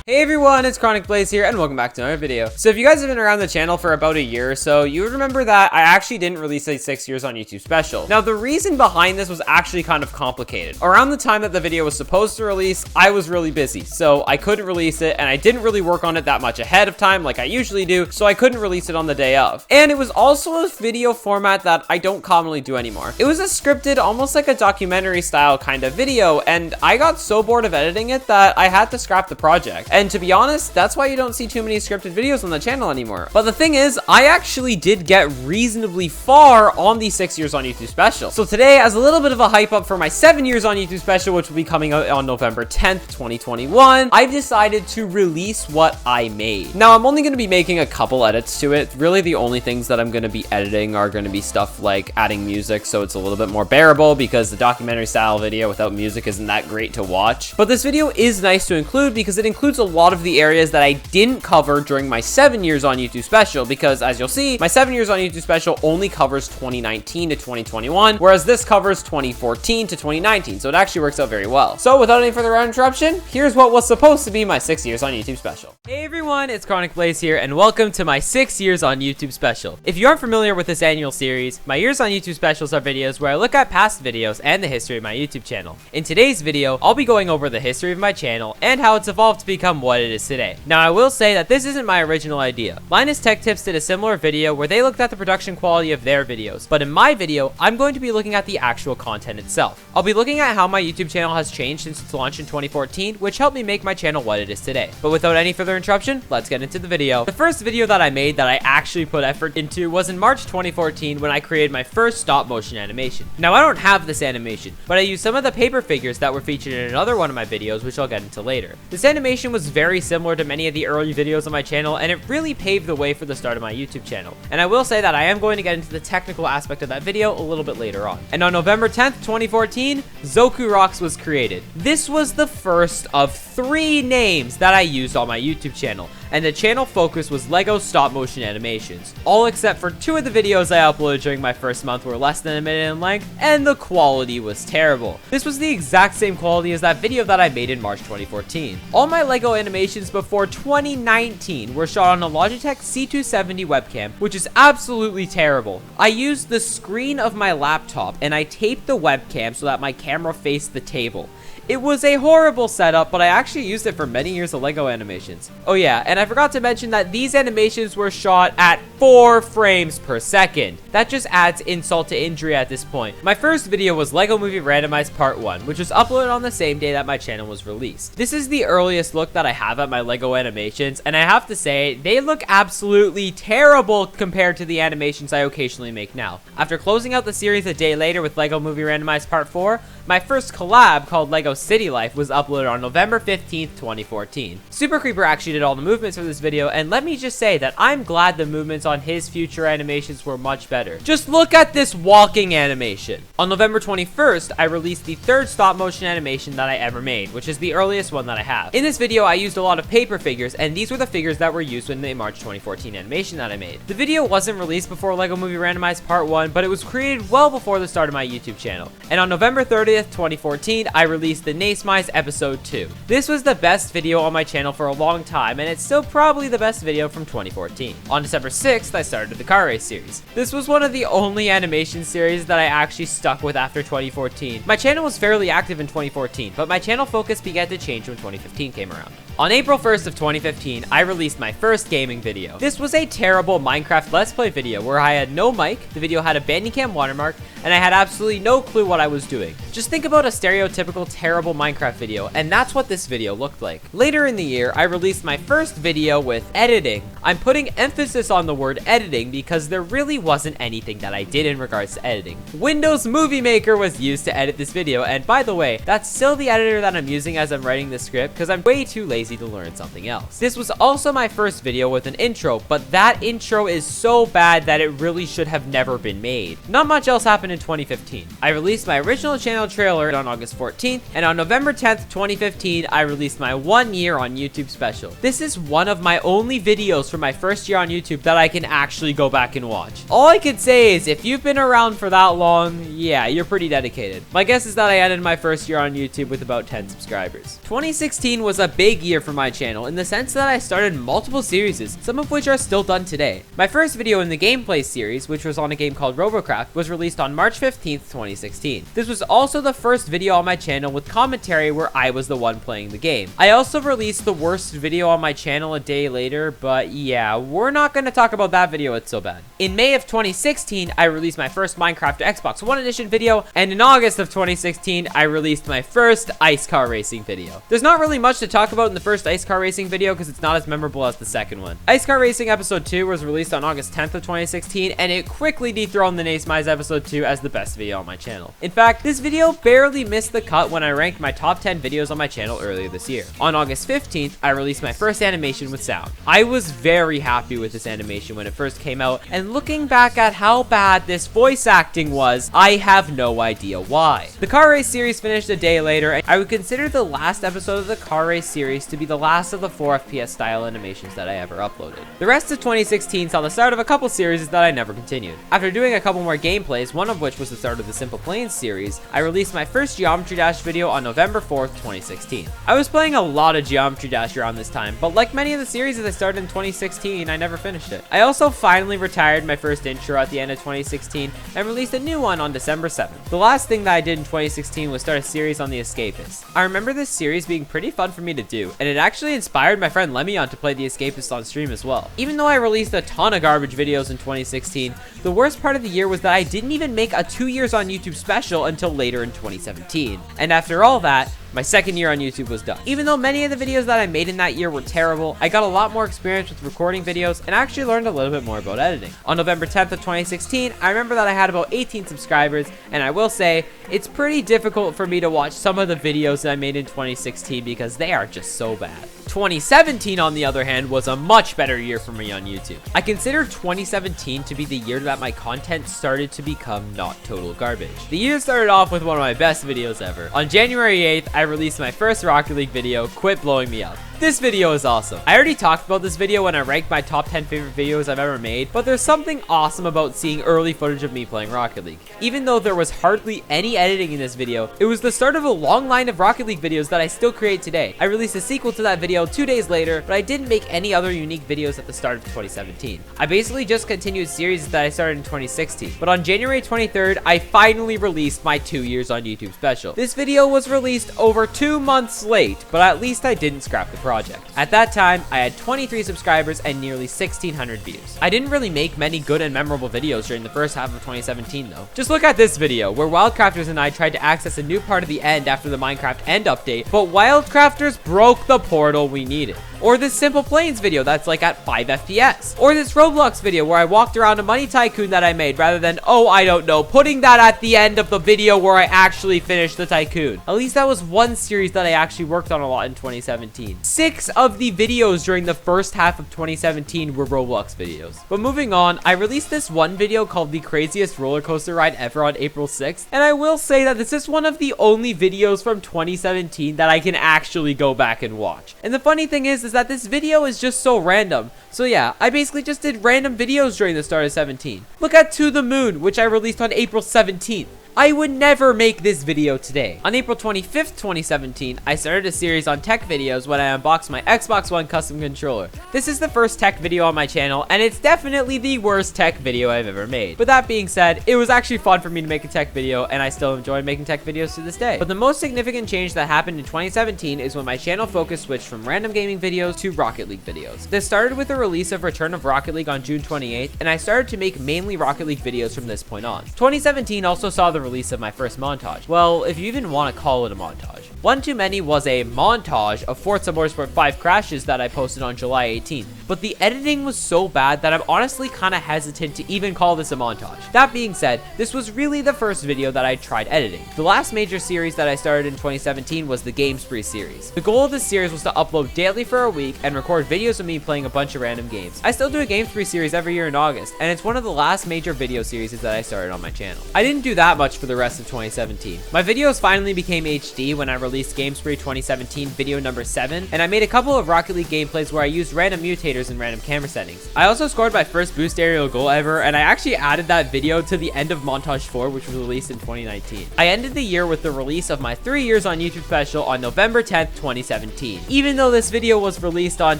Hey everyone, it's Chronic Blaze here, and welcome back to another video. So if you guys have been around the channel for about a year or so, you would remember that I actually didn't release a 6 years on YouTube special. Now, the reason behind this was actually kind of complicated. Around the time that the video was supposed to release, I was really busy, so I couldn't release it, and I didn't really work on it that much ahead of time like I usually do, so I couldn't release it on the day of. And it was also a video format that I don't commonly do anymore. It was a scripted, almost like a documentary style kind of video, and I got so bored of editing it that I had to scrap the project. And to be honest, that's why you don't see too many scripted videos on the channel anymore. But the thing is, I actually did get reasonably far on the 6 years on YouTube special. So today, as a little bit of a hype up for my 7 years on YouTube special, which will be coming out on November 10th, 2021, I've decided to release what I made. Now, I'm only going to be making a couple edits to it. Really, the only things that I'm going to be editing are going to be stuff like adding music, so it's a little bit more bearable, because the documentary style video without music isn't that great to watch. But this video is nice to include because it includes a lot of the areas that I didn't cover during my 7 years on YouTube special, because as you'll see, my 7 years on YouTube special only covers 2019 to 2021, whereas this covers 2014 to 2019, so it actually works out very well. So without any further interruption, here's what was supposed to be my 6 years on YouTube special. Hey everyone, it's Chronic Blaze here, and welcome to my 6 years on YouTube special. If you aren't familiar with this annual series, my years on YouTube specials are videos where I look at past videos and the history of my YouTube channel. In today's video, I'll be going over the history of my channel and how it's evolved to become what it is today. Now, I will say that this isn't my original idea. Linus Tech Tips did a similar video where they looked at the production quality of their videos, but in my video, I'm going to be looking at the actual content itself. I'll be looking at how my YouTube channel has changed since its launch in 2014, which helped me make my channel what it is today. But without any further interruption, let's get into the video. The first video that I made that I actually put effort into was in March 2014 when I created my first stop motion animation. Now, I don't have this animation, but I used some of the paper figures that were featured in another one of my videos, which I'll get into later. This animation was very similar to many of the early videos on my channel, and it really paved the way for the start of my YouTube channel. And I will say that I am going to get into the technical aspect of that video a little bit later on. And on November 10th, 2014, Zoku Rocks was created. This was the first of 3 names that I used on my YouTube channel, and the channel focus was LEGO stop motion animations. All except for 2 of the videos I uploaded during my first month were less than a minute in length, and the quality was terrible. This was the exact same quality as that video that I made in March 2014. All my LEGO animations before 2019 were shot on a Logitech C270 webcam, which is absolutely terrible. I used the screen of my laptop and I taped the webcam so that my camera faced the table. It was a horrible setup, but I actually used it for many years of LEGO animations. Oh yeah, and I forgot to mention that these animations were shot at 4 frames per second. That just adds insult to injury at this point. My first video was LEGO Movie Randomized Part 1, which was uploaded on the same day that my channel was released. This is the earliest look that I have at my LEGO animations, and I have to say, they look absolutely terrible compared to the animations I occasionally make now. After closing out the series a day later with LEGO Movie Randomized Part 4, my first collab, called LEGO City Life, was uploaded on November 15th, 2014. Super Creeper actually did all the movements for this video, and let me just say that I'm glad the movements on his future animations were much better. Just look at this walking animation. On November 21st, I released the 3rd stop motion animation that I ever made, which is the earliest one that I have. In this video, I used a lot of paper figures, and these were the figures that were used in the March 2014 animation that I made. The video wasn't released before LEGO Movie Randomized Part 1, but it was created well before the start of my YouTube channel. And on November 30th, 2014, I released the Nasemize Episode 2. This was the best video on my channel for a long time, and it's still probably the best video from 2014. On December 6th, I started the car race series. This was one of the only animation series that I actually stuck with after 2014. My channel was fairly active in 2014, but my channel focus began to change when 2015 came around. On April 1st of 2015, I released my first gaming video. This was a terrible Minecraft Let's Play video where I had no mic, the video had a Bandicam watermark, and I had absolutely no clue what I was doing. Just think about a stereotypical terrible Minecraft video, and that's what this video looked like. Later in the year, I released my first video with editing. I'm putting emphasis on the word editing because there really wasn't anything that I did in regards to editing. Windows Movie Maker was used to edit this video, and by the way, that's still the editor that I'm using as I'm writing this script because I'm way too lazy to learn something else. This was also my first video with an intro, but that intro is so bad that it really should have never been made. Not much else happened in 2015. I released my original channel trailer on August 14th, and on November 10th, 2015, I released my 1 year on YouTube special. This is one of my only videos from my first year on YouTube that I can actually go back and watch. All I could say is if you've been around for that long, yeah, you're pretty dedicated. My guess is that I ended my first year on YouTube with about 10 subscribers. 2016 was a big year for my channel in the sense that I started multiple series, some of which are still done today. My first video in the gameplay series, which was on a game called Robocraft, was released on March 15th, 2016. This was also the first video on my channel with commentary where I was the one playing the game. I also released the worst video on my channel a day later, but yeah, we're not going to talk about that video, it's so bad. In May of 2016, I released my first Minecraft Xbox One Edition video, and in August of 2016, I released my first ice car racing video. There's not really much to talk about in the first ice car racing video because it's not as memorable as the second one. Ice car racing episode 2 was released on August 10th of 2016, and it quickly dethroned the Nasemize episode 2 as the best video on my channel. In fact, this video barely missed the cut when I ranked my top 10 videos on my channel earlier this year. On August 15th, I released my first animation with sound. I was very happy with this animation when it first came out, and looking back at how bad this voice acting was, I have no idea why. The car race series finished a day later, and I would consider the last episode of the car race series to be the last of the 4 FPS style animations that I ever uploaded. The rest of 2016 saw the start of a couple series that I never continued. After doing a couple more gameplays, one of which was the start of the Simple Planes series, I released my first Geometry Dash video on November 4th, 2016. I was playing a lot of Geometry Dash around this time, but like many of the series that I started in 2016, I never finished it. I also finally retired my first intro at the end of 2016 and released a new one on December 7th. The last thing that I did in 2016 was start a series on The Escapist. I remember this series being pretty fun for me to do, and it actually inspired my friend Lemion to play The Escapist on stream as well. Even though I released a ton of garbage videos in 2016, the worst part of the year was that I didn't even make a 2 years on YouTube special until later in 2017. And after all that, my second year on YouTube was done. Even though many of the videos that I made in that year were terrible, I got a lot more experience with recording videos and actually learned a little bit more about editing. On November 10th of 2016, I remember that I had about 18 subscribers, and I will say, it's pretty difficult for me to watch some of the videos that I made in 2016 because they are just so bad. 2017, on the other hand, was a much better year for me on YouTube. I consider 2017 to be the year that my content started to become not total garbage. The year started off with one of my best videos ever. On January 8th, I released my first Rocket League video, Quit Blowing Me Up. This video is awesome. I already talked about this video when I ranked my top 10 favorite videos I've ever made, but there's something awesome about seeing early footage of me playing Rocket League. Even though there was hardly any editing in this video, it was the start of a long line of Rocket League videos that I still create today. I released a sequel to that video 2 days later, but I didn't make any other unique videos at the start of 2017. I basically just continued series that I started in 2016, but on January 23rd, I finally released my 2 years on YouTube special. This video was released over 2 months late, but at least I didn't scrap the project. At that time, I had 23 subscribers and nearly 1,600 views. I didn't really make many good and memorable videos during the first half of 2017 though. Just look at this video, where Wildcrafters and I tried to access a new part of the end after the Minecraft end update, but Wildcrafters broke the portal we needed. Or this Simple Planes video that's like at 5 FPS. Or this Roblox video where I walked around a money tycoon that I made rather than, oh, I don't know, putting that at the end of the video where I actually finished the tycoon. At least that was one series that I actually worked on a lot in 2017. 6 of the videos during the first half of 2017 were Roblox videos. But moving on, I released this one video called The Craziest Roller Coaster Ride Ever on April 6th. And I will say that this is one of the only videos from 2017 that I can actually go back and watch. And the funny thing is that this video is just so random. So yeah, I basically just did random videos during the start of 17. Look at To the Moon, which I released on April 17th. I would never make this video today. On April 25th, 2017, I started a series on tech videos when I unboxed my Xbox One custom controller. This is the first tech video on my channel, and it's definitely the worst tech video I've ever made. But that being said, it was actually fun for me to make a tech video, and I still enjoy making tech videos to this day. But the most significant change that happened in 2017 is when my channel focus switched from random gaming videos to Rocket League videos. This started with the release of Return of Rocket League on June 28th, and I started to make mainly Rocket League videos from this point on. 2017 also saw the release of my first montage. Well, if you even want to call it a montage. One Too Many was a montage of Forza Motorsport 5 crashes that I posted on July 18th, but the editing was so bad that I'm honestly kind of hesitant to even call this a montage. That being said, this was really the first video that I tried editing. The last major series that I started in 2017 was the Game Spree series. The goal of this series was to upload daily for a week and record videos of me playing a bunch of random games. I still do a Game Spree series every year in August, and it's one of the last major video series that I started on my channel. I didn't do that much for the rest of 2017. My videos finally became HD when I released Game Spree 2017 video number 7, and I made a couple of Rocket League gameplays where I used random mutators and random camera settings. I also scored my first boost aerial goal ever, and I actually added that video to the end of Montage 4, which was released in 2019. I ended the year with the release of my 3 years on YouTube special on November 10th, 2017. Even though this video was released on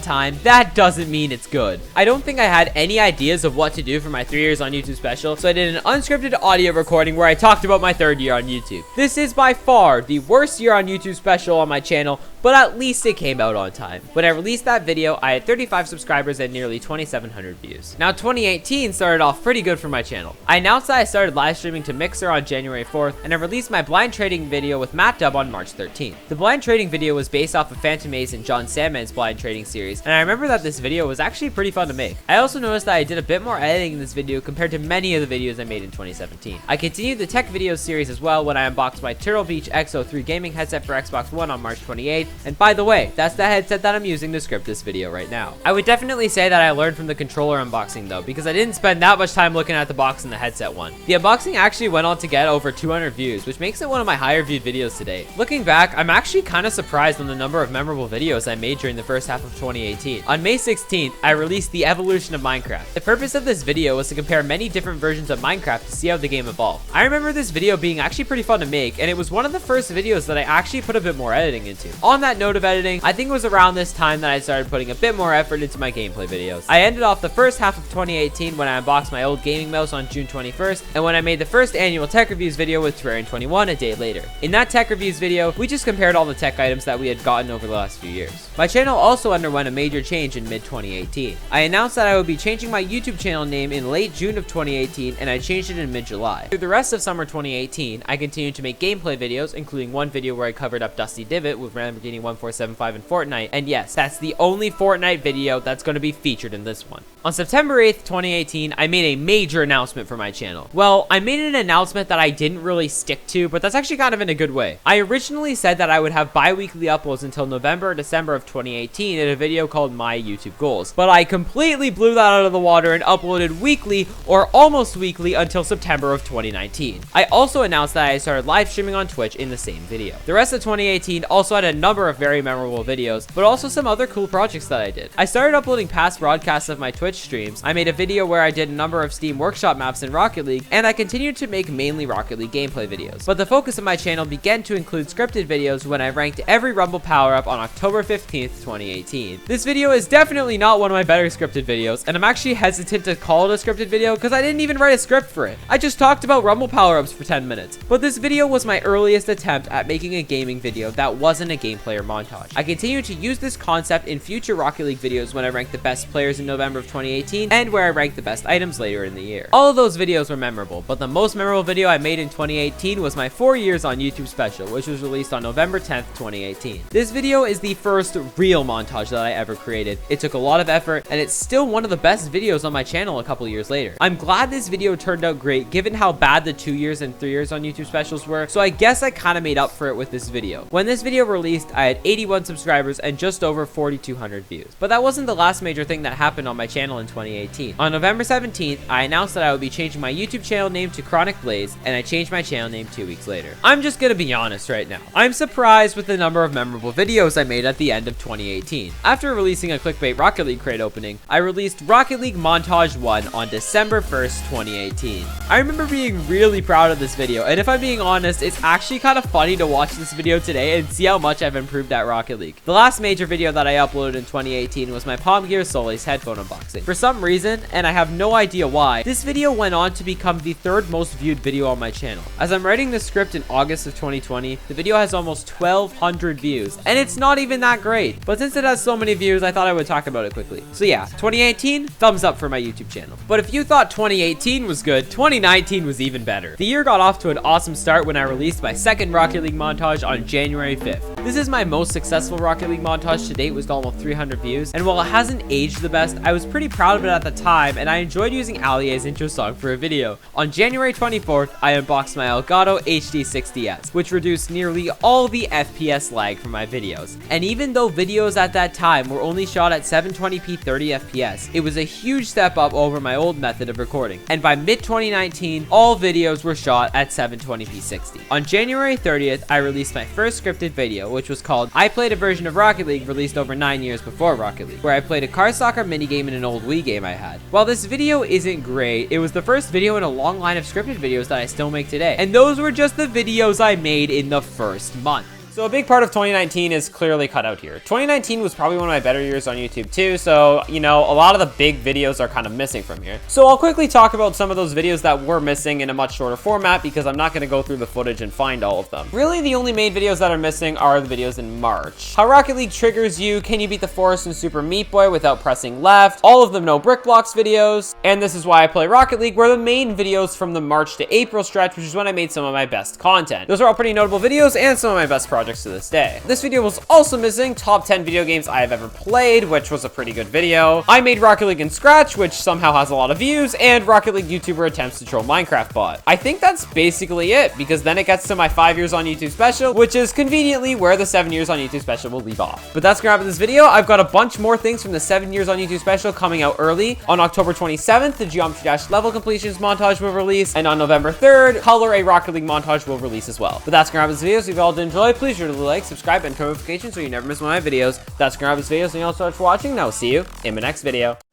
time, that doesn't mean it's good. I don't think I had any ideas of what to do for my 3 years on YouTube special, so I did an unscripted audio recording where I talked about my 3rd year on YouTube. This is by far the worst year on YouTube special on my channel, but at least it came out on time. When I released that video, I had 35 subscribers and nearly 2,700 views. Now, 2018 started off pretty good for my channel. I announced that I started live streaming to Mixer on January 4th, and I released my blind trading video with Matt Dubb on March 13th. The blind trading video was based off of Phantom Maze and John Sandman's blind trading series, and I remember that this video was actually pretty fun to make. I also noticed that I did a bit more editing in this video compared to many of the videos I made in 2017. I continued the tech videos series as well when I unboxed my Turtle Beach X03 gaming headset for Xbox One on March 28th, and by the way, that's the headset that I'm using to script this video right now. I would definitely say that I learned from the controller unboxing though, because I didn't spend that much time looking at the box and the headset one. The unboxing actually went on to get over 200 views, which makes it one of my higher viewed videos today. Looking back, I'm actually kind of surprised on the number of memorable videos I made during the first half of 2018. On May 16th, I released The Evolution of Minecraft. The purpose of this video was to compare many different versions of Minecraft to see how the game evolved. I remember this video being actually pretty fun to make, and it was one of the first videos that I actually put a bit more editing into. On that note of editing, I think it was around this time that I started putting a bit more effort into my gameplay videos. I ended off the first half of 2018 when I unboxed my old gaming mouse on June 21st, and when I made the first annual tech reviews video with Terrarian21 a day later. In that tech reviews video, we just compared all the tech items that we had gotten over the last few years. My channel also underwent a major change in mid-2018. I announced that I would be changing my YouTube channel name in late June of 2018, and I changed it in mid-July. Through the rest of summer 2018, I continued to make gameplay videos, including one video where I covered up Dusty Divot with Lamborghini 1475 in Fortnite, and yes, that's the only Fortnite video that's going to be featured in this one. On September 8th, 2018, I made a major announcement for my channel. Well, I made an announcement that I didn't really stick to, but that's actually kind of in a good way. I originally said that I would have bi-weekly uploads until November or December of 2018 in a video called My YouTube Goals, but I completely blew that out of the water and uploaded weekly or almost weekly until September of 2019. I also announced that I started live streaming on Twitch in the same video. The rest of 2018 also had a number of very memorable videos, but also some other cool projects that I did. I started uploading past broadcasts of my Twitch streams. I made a video where I did a number of Steam Workshop maps in Rocket League, and I continued to make mainly Rocket League gameplay videos. But the focus of my channel began to include scripted videos when I ranked every Rumble power-up on October 15th, 2018. This video is definitely not one of my better scripted videos, and I'm actually hesitant to call it a scripted video because I didn't even write a script for it. I just talked about Rumble power-ups for 10 minutes. But this video was my earliest attempt at making a gaming video that wasn't a gameplay or montage. I continue to use this concept in future Rocket League videos when I rank the best players in November of 2018 and where I rank the best items later in the year. All of those videos were memorable, but the most memorable video I made in 2018 was my 4 years on YouTube special, which was released on November 10th, 2018. This video is the first real montage that I ever created. It took a lot of effort, and it's still one of the best videos on my channel a couple years later. I'm glad this video turned out great given how bad the 2 years and 3 years on YouTube specials were, so I guess I kind of made up for it with this video. When this video released, I had 81 subscribers and just over 4,200 views. But that wasn't the last major thing that happened on my channel in 2018. On November 17th, I announced that I would be changing my YouTube channel name to Chronic Blaze, and I changed my channel name 2 weeks later. I'm just gonna be honest right now. I'm surprised with the number of memorable videos I made at the end of 2018. After releasing a clickbait Rocket League crate opening, I released Rocket League Montage 1 on December 1st, 2018. I remember being really proud of this video, and if I'm being honest, it's actually kind of funny to watch this video today and see how much I've improved at Rocket League. The last major video that I uploaded in 2018 was my Palm Gear Solis headphone unboxing. For some reason, and I have no idea why, this video went on to become the third most viewed video on my channel. As I'm writing this script in August of 2020, the video has almost 1,200 views, and it's not even that great. But since it has so many views, I thought I would talk about it quickly. So yeah, 2018, thumbs up for my YouTube channel. But if you thought 2018 was good, 2019 was even better. The year got off to an awesome start when I released my second Rocket League montage on January 5th. This is my most successful Rocket League montage to date with almost 300 views, and while it hasn't aged the best, I was pretty proud of it at the time, and I enjoyed using Allier's intro song for a video. On January 24th, I unboxed my Elgato HD60S, which reduced nearly all the FPS lag from my videos. And even though videos at that time were only shot at 720p 30 FPS, it was a huge step up over my old method of recording. And by mid-2019, all videos were shot at 720p 60. On January 30th, I released my first scripted video, which was called I Played a Version of Rocket League released over 9 years before Rocket League, where I played a car soccer minigame in an old Wii game I had. While this video isn't great, it was the first video in a long line of scripted videos that I still make today. And those were just the videos I made in the first month. So a big part of 2019 is clearly cut out here. 2019 was probably one of my better years on YouTube too, so, you know, a lot of the big videos are kind of missing from here. So I'll quickly talk about some of those videos that were missing in a much shorter format because I'm not going to go through the footage and find all of them. Really, the only main videos that are missing are the videos in March. How Rocket League triggers you, can you beat the forest in Super Meat Boy without pressing left, all of them no brick blocks videos, and this is why I play Rocket League were the main videos from the March to April stretch, which is when I made some of my best content. Those are all pretty notable videos and some of my best projects to this day. This video was also missing top 10 video games I have ever played, which was a pretty good video. I made Rocket League in Scratch, which somehow has a lot of views, and Rocket League YouTuber attempts to troll Minecraft bot. I think that's basically it, because then it gets to my 5 years on YouTube special, which is conveniently where the 7 years on YouTube special will leave off. But that's gonna wrap up this video. I've got a bunch more things from the 7 years on YouTube special coming out early. On October 27th, the Geometry Dash level completions montage will release, and on November 3rd, Color a Rocket League montage will release as well. But that's gonna wrap up this video. So if you all did enjoy, please sure to like, subscribe, and turn notifications so you never miss one of my videos. That's gonna wrap this video. Thank you all so much for watching, and I'll see you in my next video.